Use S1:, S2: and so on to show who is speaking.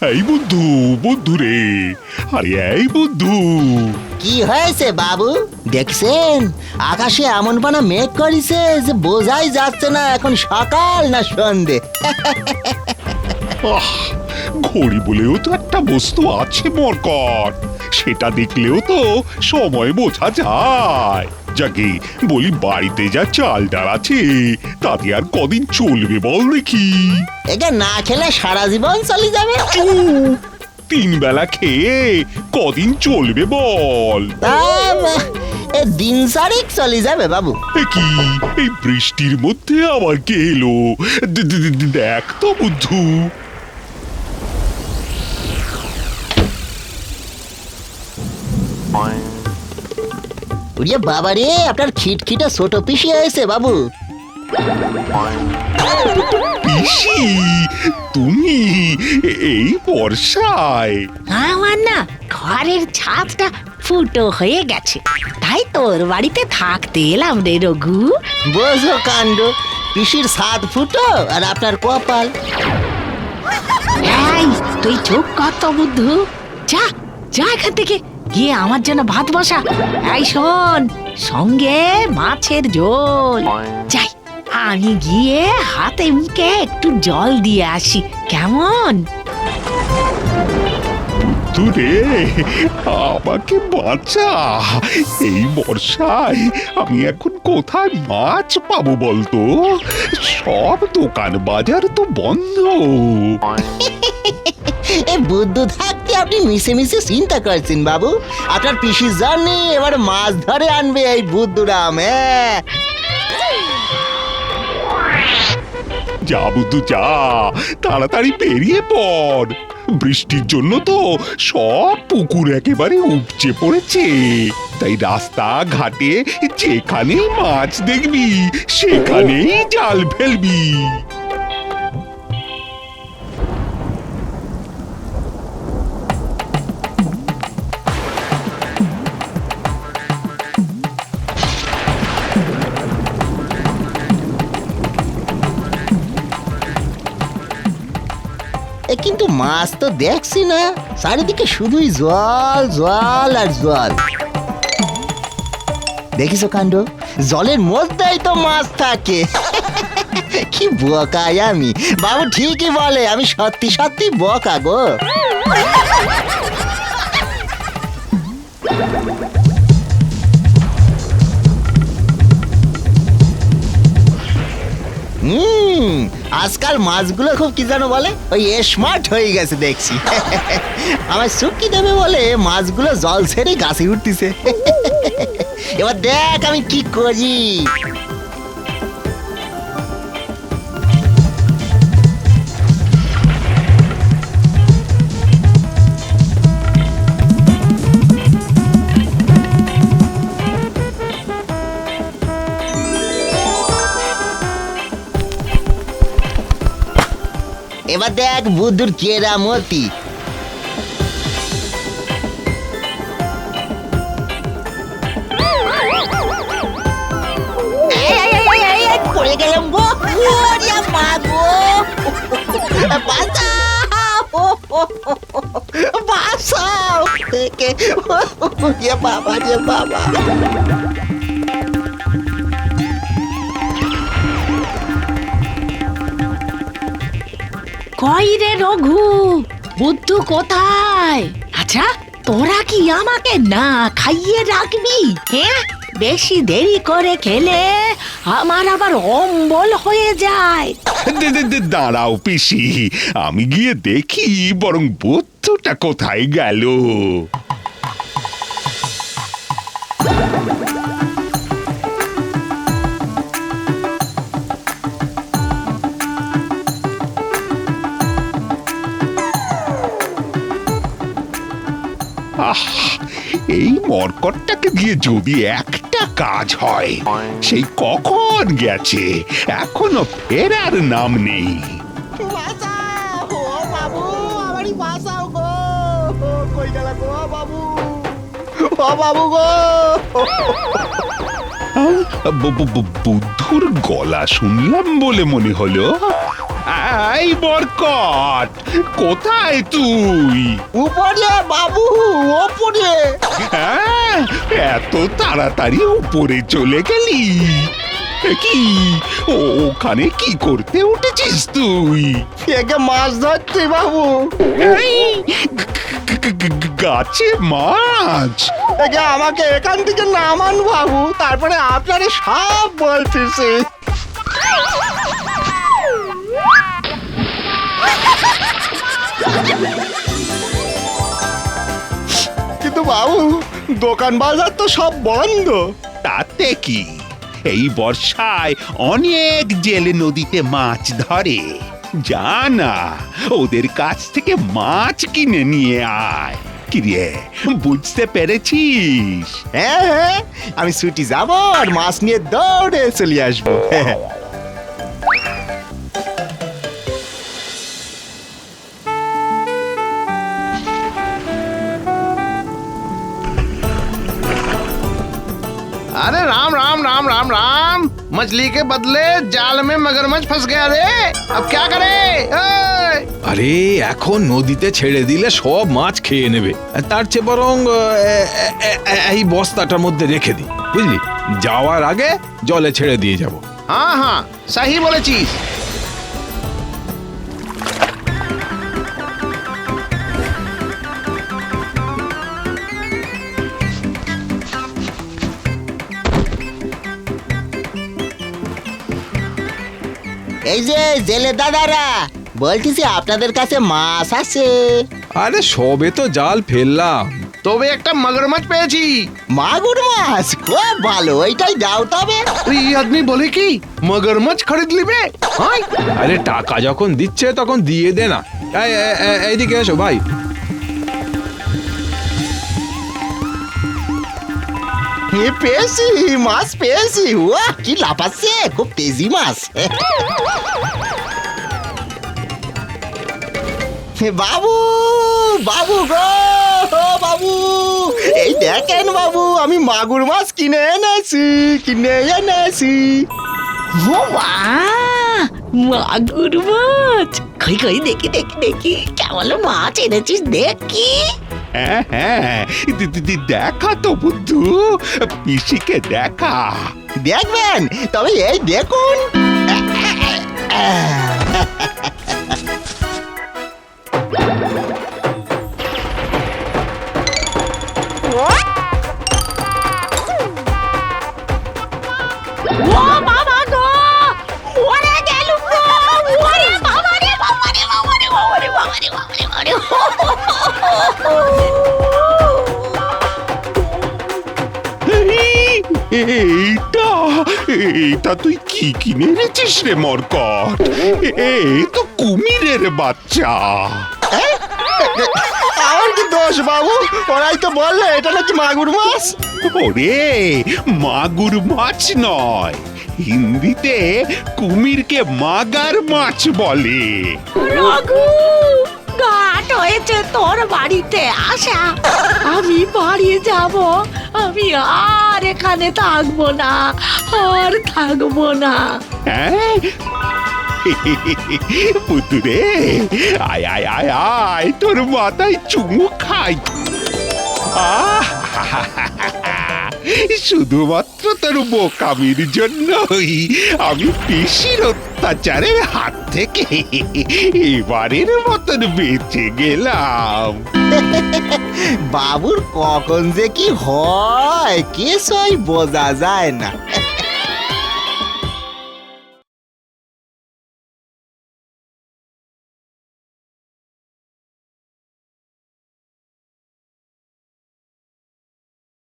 S1: এই বন্ধু, বন্ধু রে, আরে এই বন্ধু।
S2: কি হয়েছে বাবু? দেখছেন আকাশে এমন পানা মেঘ করিছে যে বোঝাই যাচ্ছে না এখন সকাল না সন্ধে।
S1: ঘড়ি বলেও তো একটা বস্তু আছে মরকট, সেটা দেখলেও তো সময় বোঝা যায়। যাকে বলি, বাড়িতে যা চাল ডাল আছে তাতে আর কদিন চলবে বল দেখি?
S2: একে না খেলে সারা জীবন চলে যাবে।
S1: তিন বেলা খেয়ে কদিন চলবে বল?
S2: এ দিন চারেক চলে যাবে বাবু।
S1: কি এই বৃষ্টির মধ্যে আবার কে এলো? দেখ তো বুদ্ধু।
S2: ওরে বাবা রে, আপনার খিটখিটা ছোট পিসি হয়েছে বাবু।
S1: পিসি, তুমি এই বর্ষায়?
S3: আমার না ঘরের ছাদটা ফুটো হয়ে গেছে, তাই তোর বাড়িতে থাকতে এলাম রে রঘু।
S2: বোঝো কাণ্ড, পিসির সাত ফুটো আর আপনার কপাল।
S3: এই তুই চুপ কর তো বুদ্ধু, যা যা এখান থেকে গিয়ে আমার জন্য ভাত বসা। এই শোন, সঙ্গে মাছের ঝোল। যাই আমি গিয়ে হাতে মুখে একটু জল দিয়ে আসি, কেমন?
S1: তুরে আমাকে বাঁচা, এই বর্ষায় আমি এখন কোথায় মাছ পাবো বলতো? সব দোকান বাজার তো বন্ধ।
S2: এ বুদ্ধু থাকতে আপনি মিশে মিশে চিন্তা করছেন বাবু। আপনার পিসির জন্য এবার মাছ ধরে আনবে এই বুদ্ধুরাম।
S1: যা বুদ্ধু যা, তাড়াতাড়ি পেরিয়ে পড়। বৃষ্টির জন্য তো সব পুকুর একেবারে উপচে পড়েছে, তাই রাস্তা ঘাটে যেখানেই মাছ দেখবি সেখানেই জাল ফেলবি।
S2: কিন্তু মাছ তো দেখছি না, চারিদিকে শুধুই জল জল আর জল। দেখিস কাণ্ড, জলের মধ্যেই তো মাছ থাকে। কি বোকাই আমি বাবু, ঠিকই বলে, আমি সত্যি সত্যি বোকা গো। আজকাল মাছগুলো খুব কি জানো বলে, ওই স্মার্ট হয়ে গেছে দেখছি। আমার শুকি দেবে বলে মাছগুলো জল ছেড়ে গাছে উঠতেছে। এবার দেখ আমি কি করি। এবার দেখ বুদ্ধুর কেরামতি। পড়ে গেলাম গো, মা গো, বাঁচাও থেকে, বাবা রে বাবা।
S3: কই রে রঘু, বুদ্ধু কোথায়? আচ্ছা তোরা কি আমাকে না খাইয়ে রাখবি? হ্যাঁ, বেশি দেরি করে খেলে আমার আবার অম্বল হয়ে যায়।
S1: দাঁড়াও পিসি, আমি গিয়ে দেখি বরং বুদ্ধুটা কোথায় গেল। এই মরকটটাকে দিয়ে যদি একটা কাজ হয়, সেই কখন গেছে, এখনো ফেরার নাম নেই। বুদ্ধুর গলা শুনলাম বলে মনে হলো। এই বরকট, কোথায় তুই?
S2: উপরে বাবু, উপরে।
S1: হ্যাঁ, এত তাড়াতাড়ি উপরে চলে গেলি? কি ওখানে কি করতে উঠেছিস তুই?
S2: একে মাছ ধরছি বাবু।
S1: এই, গাছে মাছ?
S2: একে আমাকে এখান থেকে নামান বাবু, তারপরে আপনারে সব বলতেছি। কিন্তু বাবু, দোকান বাজার তো সব বন্ধ।
S1: তাতে কি, এই বর্ষায় অনেক জেলে নদীতে মাছ ধরে। যা না, ওদের কাছ থেকে মাছ কিনে নিয়ে আয়। কিরে, বুঝতে পেরেছিস?
S2: হ্যাঁ হ্যাঁ, আমি ছুটি যাব আর মাছ নিয়ে দৌড়ে চলে আসবো।
S4: अरे राम राम राम राम राम, मछली के बदले जाल में मगरमच्छ फंस गया रे। अब क्या करे?
S5: আরে এখন নদীতে ছেড়ে দিলে সব মাছ খেয়ে নেবে, তার চেয়ে বরং এই বস্তাটার মধ্যে রেখে দিই, বুঝলি? যাওয়ার আগে জলে ছেড়ে দিয়ে যাব।
S4: हाँ हाँ, सही बोले चीज।
S2: এই যে জেলে দাদারা, বলতেছি আপনাদের কাছে মাছ আছে।
S5: আরে সবে তো জাল ফেললাম।
S4: তবে একটা मगरमच्छ পেয়েছি।
S2: মাগুর মাছ? খুব ভালো, ওইটাই দাও তবে।
S4: এই আদমি বলে কি मगरमच्छ खरीद লিবে? হাই,
S5: আরে টাকা যখন দিচ্ছে তখন দিয়ে দে না। এইদিকে এসো ভাই।
S2: পেয়েছি, মাছ পেয়েছি। ওয়া, কি লাফাচ্ছে, খুব তেজি মাছ। বাবু, বাবু গো, বাবু, এই দেখেন বাবু, আমি মাগুর মাছ কিনে এনেছি।
S3: ও বাহ, মাগুর মাছ! কই কই, দেখি দেখি দেখি, কেমন মাছ এনেছিস দেখি।
S1: হ্যাঁ হ্যাঁ, দেখা তো বুদ্ধু, পিসিকে দেখা।
S2: দেখবেন? তবে এই দেখুন।
S3: ও বাবা গো, ওরে গেল গো, ওরে বাবা রে বাবা রে বাবা রে বাবা রে বাবা রে বাবা রে বাবা রে।
S1: এইটা এইটা তুই কি কিনে এনেছিস রে মরকট? এই তো কুমিরের বাচ্চা।
S2: আমার কি দোষ বাবু? ওরাই তো বললে এটা নাকি মাগুর মাছ।
S1: ওরে, মাগুর মাছ নয়, হিন্দিতে কুমিরকে মাগার মাছ বলে।
S3: রঘু, ঘাট হয়েছে তোর বাড়িতে আসা। আমি বাড়ি যাব, আমি আর এখানে থাকবো না, আর থাকবো না।
S1: হ্যাঁ পুতুরে, আয় আয় আয় আয়, তোর মাথায় চুমু খাই। আহ, শুধুমাত্র তোর বোকামির জন্যই আমি পিসির অত্যাচারের হাত থেকে এবারের মতন বেঁচে গেলাম।
S2: বাবুর কখন যে কি হয় কিছুই বোঝা যায় না।